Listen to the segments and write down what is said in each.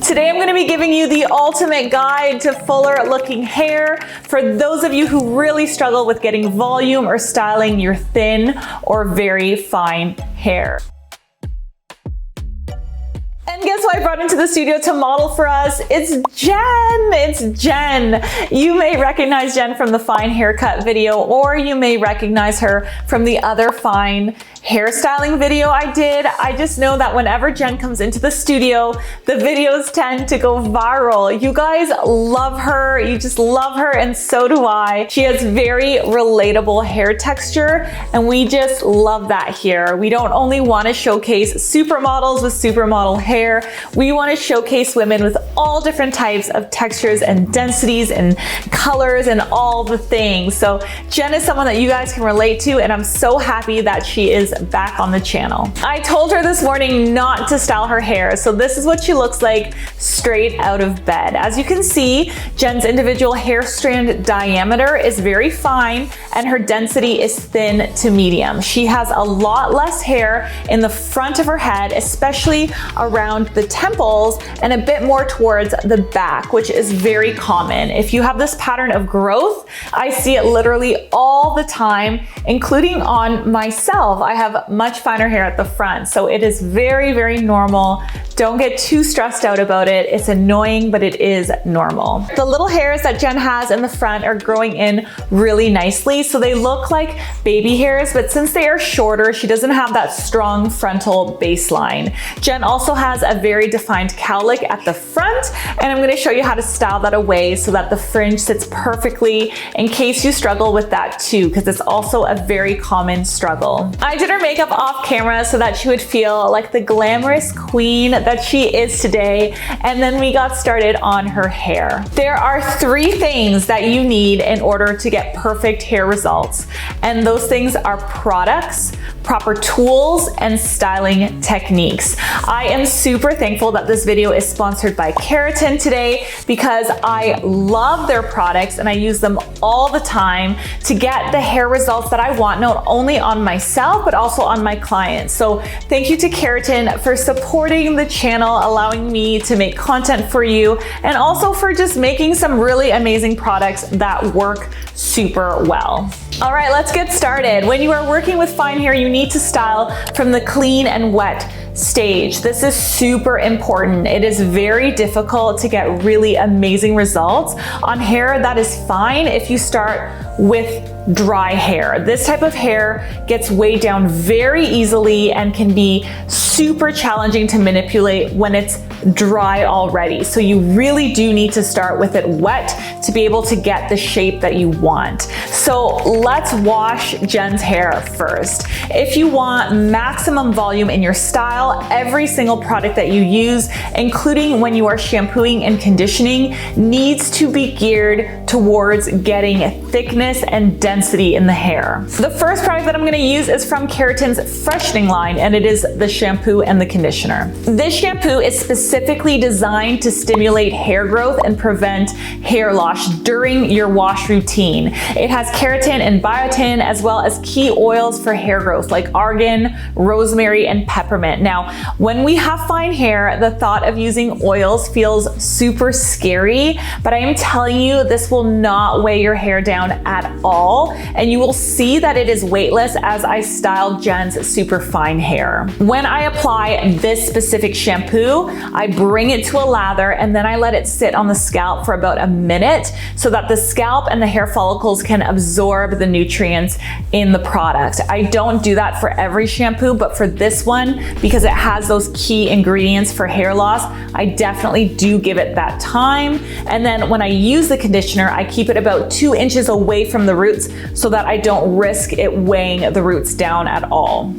Today I'm going to be giving you the ultimate guide to fuller looking hair for those of you who really struggle with getting volume or styling your thin or very fine hair. And guess who I brought into the studio to model for us? It's Jenn. It's Jenn. You may recognize Jenn from the fine haircut video, or you may recognize her from the other fine hairstyling video I did. I just know that whenever Jenn comes into the studio, the videos tend to go viral. You guys love her. You just love her, and so do I. She has very relatable hair texture, and we just love that here. We don't only want to showcase supermodels with supermodel hair. We want to showcase women with all different types of textures and densities and colors and all the things. So Jenn is someone that you guys can relate to, and I'm so happy that she is back on the channel. I told her this morning not to style her hair, so this is what she looks like straight out of bed. As you can see, Jenn's individual hair strand diameter is very fine and her density is thin to medium. She has a lot less hair in the front of her head, especially around the temples, and a bit more towards the back, which is very common. If you have this pattern of growth, I see it literally all the time, including on myself. I have much finer hair at the front, so it is very, very normal. Don't get too stressed out about it. It's annoying, but it is normal. The little hairs that Jenn has in the front are growing in really nicely, so they look like baby hairs, but since they are shorter, she doesn't have that strong frontal baseline. Jenn also has a very defined cowlick at the front, and I'm going to show you how to style that away so that the fringe sits perfectly, in case you struggle with that too, because it's also a very common struggle. I did her makeup off camera so that she would feel like the glamorous queen that she is today, and then we got started on her hair. There are 3 things that you need in order to get perfect hair results, and those things are products, proper tools, and styling techniques. I am super thankful that this video is sponsored by Keratin today, because I love their products and I use them all the time to get the hair results that I want, not only on myself but also on my clients. So thank you to Keratin for supporting the channel, allowing me to make content for you, and also for just making some really amazing products that work super well. All right, let's get started. When you are working with fine hair, you need to style from the clean and wet stage. This is super important. It is very difficult to get really amazing results on hair that is fine if you start with dry hair. This type of hair gets weighed down very easily and can be super challenging to manipulate when it's dry already. So you really do need to start with it wet to be able to get the shape that you want. So let's wash Jenn's hair first. If you want maximum volume in your style, every single product that you use, including when you are shampooing and conditioning, needs to be geared towards getting thickness and density in the hair. The first product that I'm going to use is from Keratin's freshening line, and it is the shampoo and the conditioner. This shampoo is specifically designed to stimulate hair growth and prevent hair loss during your wash routine. It has keratin and biotin, as well as key oils for hair growth like argan, rosemary, and peppermint. Now, when we have fine hair, the thought of using oils feels super scary, but I am telling you, this will not weigh your hair down at all, and you will see that it is weightless as I style Jenn's super fine hair. When I apply this specific shampoo, I bring it to a lather and then I let it sit on the scalp for about a minute so that the scalp and the hair follicles can absorb the nutrients in the product. I don't do that for every shampoo, but for this one, because it has those key ingredients for hair loss, I definitely do give it that time. And then when I use the conditioner, I keep it about 2 inches away from the roots so that I don't risk it weighing the roots down at all.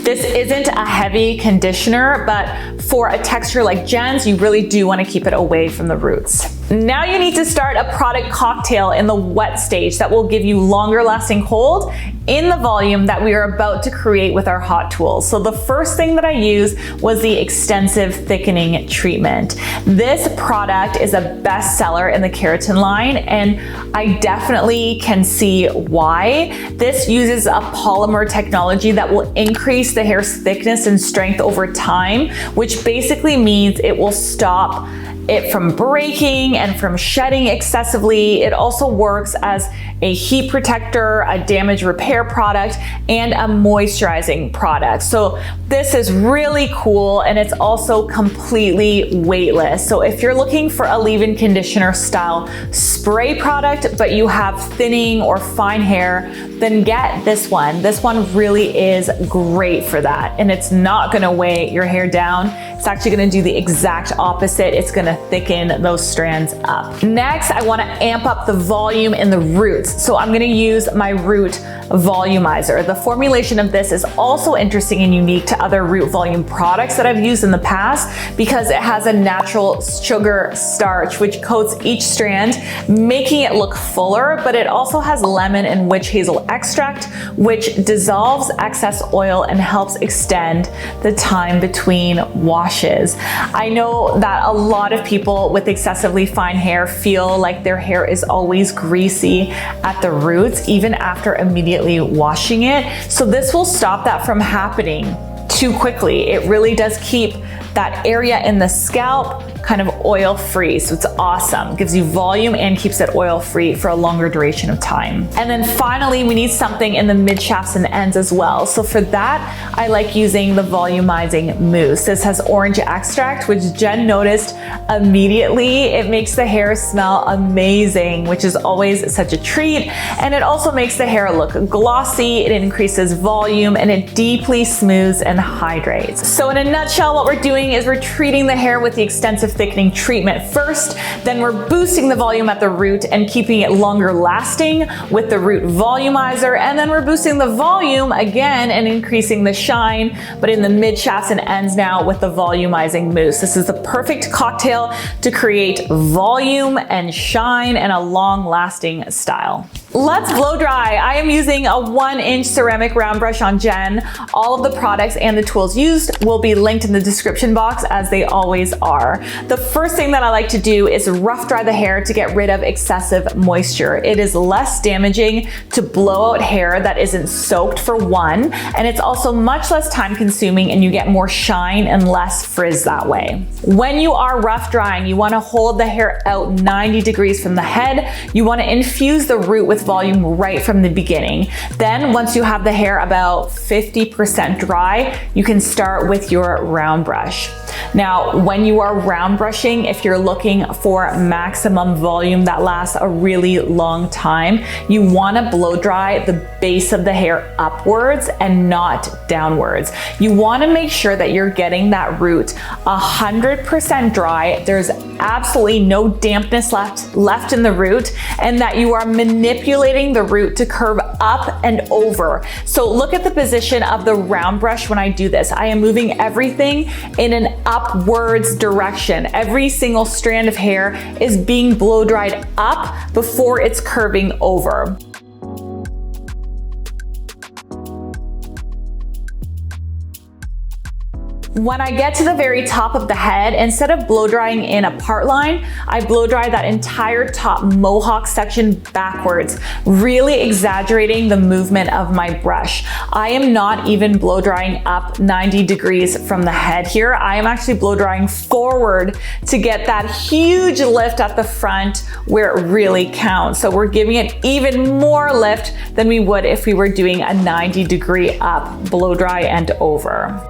This isn't a heavy conditioner, but for a texture like Jenn's, you really do want to keep it away from the roots. Now you need to start a product cocktail in the wet stage that will give you longer lasting hold in the volume that we are about to create with our hot tools. So the first thing that I used was the extensive thickening treatment. This product is a bestseller in the Keratin line, and I definitely can see why. This uses a polymer technology that will increase the hair's thickness and strength over time, which basically means it will stop it from breaking and from shedding excessively. It also works as a heat protector, a damage repair product, and a moisturizing product. So this is really cool, and it's also completely weightless. So if you're looking for a leave-in conditioner style spray product, but you have thinning or fine hair, then get this one. This one really is great for that, and it's not gonna weigh your hair down. It's actually gonna do the exact opposite. It's gonna thicken those strands up. Next, I wanna amp up the volume in the roots. So I'm gonna use my root volumizer. The formulation of this is also interesting and unique to other root volume products that I've used in the past because it has a natural sugar starch which coats each strand, making it look fuller, but it also has lemon and witch hazel extract, which dissolves excess oil and helps extend the time between washes. I know that a lot of people with excessively fine hair feel like their hair is always greasy at the roots, even after immediately washing it. So this will stop that from happening too quickly. It really does keep that area in the scalp kind of oil free. So it's awesome. Gives you volume and keeps it oil free for a longer duration of time. And then finally, we need something in the mid shafts and ends as well. So for that, I like using the volumizing mousse. This has orange extract, which Jen noticed immediately. It makes the hair smell amazing, which is always such a treat. And it also makes the hair look glossy. It increases volume and it deeply smooths and hydrates. So in a nutshell, what we're doing is we're treating the hair with the extensive thickening treatment first, then we're boosting the volume at the root and keeping it longer lasting with the root volumizer, and then we're boosting the volume again and increasing the shine, but in the mid shafts and ends now with the volumizing mousse. This is the perfect cocktail to create volume and shine and a long lasting style. Let's blow dry. I am using a 1-inch ceramic round brush on Jenn. All of the products and the tools used will be linked in the description box as they always are. The first thing that I like to do is rough dry the hair to get rid of excessive moisture. It is less damaging to blow out hair that isn't soaked for one, and it's also much less time consuming and you get more shine and less frizz that way. When you are rough drying, you want to hold the hair out 90 degrees from the head. You want to infuse the root with volume right from the beginning. Then once you have the hair about 50% dry, you can start with your round brush. Now, when you are round brushing, if you're looking for maximum volume that lasts a really long time, you want to blow dry the base of the hair upwards and not downwards. You want to make sure that you're getting that root 100% dry. There's absolutely no dampness left in the root, and that you are manipulating the root to curve up and over. So look at the position of the round brush when I do this. I am moving everything in an upwards direction. Every single strand of hair is being blow dried up before it's curving over. When I get to the very top of the head, instead of blow drying in a part line, I blow dry that entire top mohawk section backwards, really exaggerating the movement of my brush. I am not even blow drying up 90 degrees from the head here. I am actually blow drying forward to get that huge lift at the front where it really counts. So we're giving it even more lift than we would if we were doing a 90-degree up blow dry and over.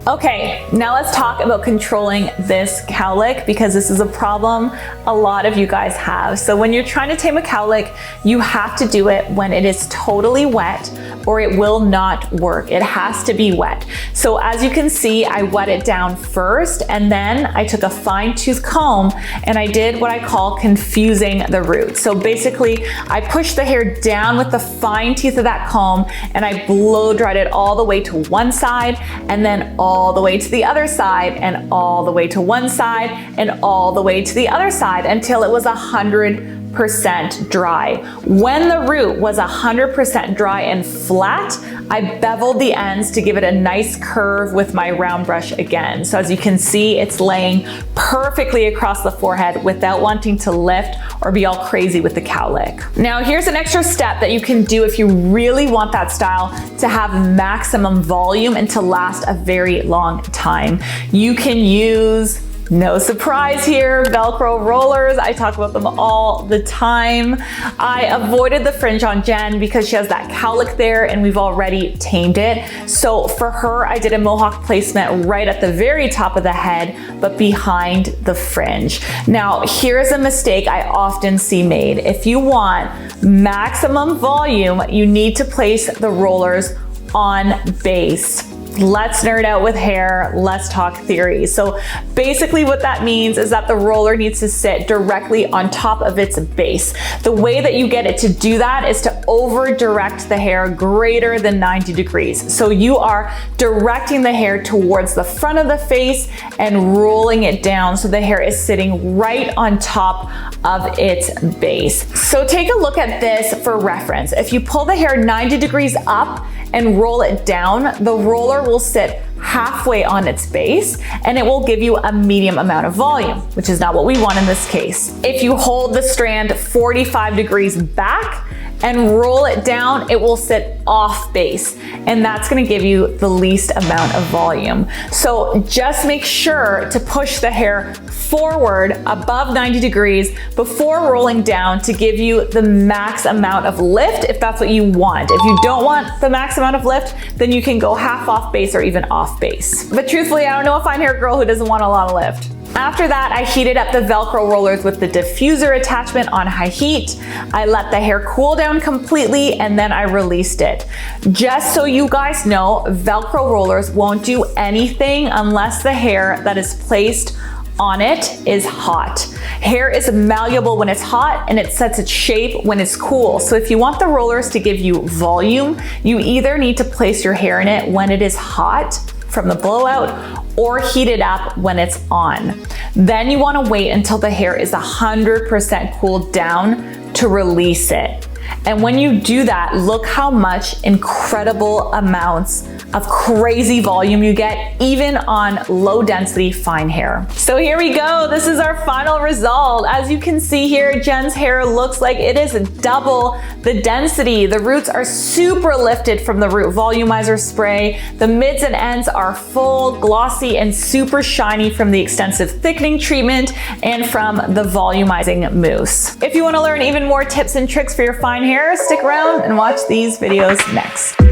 Okay, now let's talk about controlling this cowlick, because this is a problem a lot of you guys have. So when you're trying to tame a cowlick, you have to do it when it is totally wet or it will not work. It has to be wet. So as you can see, I wet it down first, and then I took a fine-tooth comb and I did what I call confusing the root. So basically, I pushed the hair down with the fine teeth of that comb and I blow dried it all the way to one side, and then all the way to the other side, and all the way to one side, and all the way to the other side until it was 100% dry. When the root was 100% dry and flat, I beveled the ends to give it a nice curve with my round brush again. So as you can see, it's laying perfectly across the forehead without wanting to lift or be all crazy with the cowlick. Now here's an extra step that you can do if you really want that style to have maximum volume and to last a very long time. You can use, no surprise here, Velcro rollers. I talk about them all the time. I avoided the fringe on Jen because she has that cowlick there and we've already tamed it. So for her, I did a mohawk placement right at the very top of the head, but behind the fringe. Now, here's a mistake I often see made. If you want maximum volume, you need to place the rollers on base. Let's nerd out with hair, let's talk theory. So basically what that means is that the roller needs to sit directly on top of its base. The way that you get it to do that is to over direct the hair greater than 90 degrees. So you are directing the hair towards the front of the face and rolling it down so the hair is sitting right on top of its base. So take a look at this for reference. If you pull the hair 90 degrees up and roll it down, the roller will sit halfway on its base and it will give you a medium amount of volume, which is not what we want in this case. If you hold the strand 45 degrees back and roll it down, it will sit off base, and that's gonna give you the least amount of volume. So just make sure to push the hair forward above 90 degrees before rolling down to give you the max amount of lift if that's what you want. If you don't want the max amount of lift, then you can go half off base or even off base. But truthfully, I don't know a fine hair girl who doesn't want a lot of lift. After that, I heated up the Velcro rollers with the diffuser attachment on high heat. I let the hair cool down completely and then I released it. Just so you guys know, Velcro rollers won't do anything unless the hair that is placed on it is hot. Hair is malleable when it's hot and it sets its shape when it's cool. So if you want the rollers to give you volume, you either need to place your hair in it when it is hot from the blowout or heat it up when it's on. Then you want to wait until the hair is 100% cooled down to release it. And when you do that, look how much incredible amounts of crazy volume you get, even on low density fine hair. So here we go. This is our final result. As you can see here, Jen's hair looks like it is double the density. The roots are super lifted from the root volumizer spray. The mids and ends are full, glossy, and super shiny from the extensive thickening treatment and from the volumizing mousse. If you want to learn even more tips and tricks for your fine hair, stick around and watch these videos next.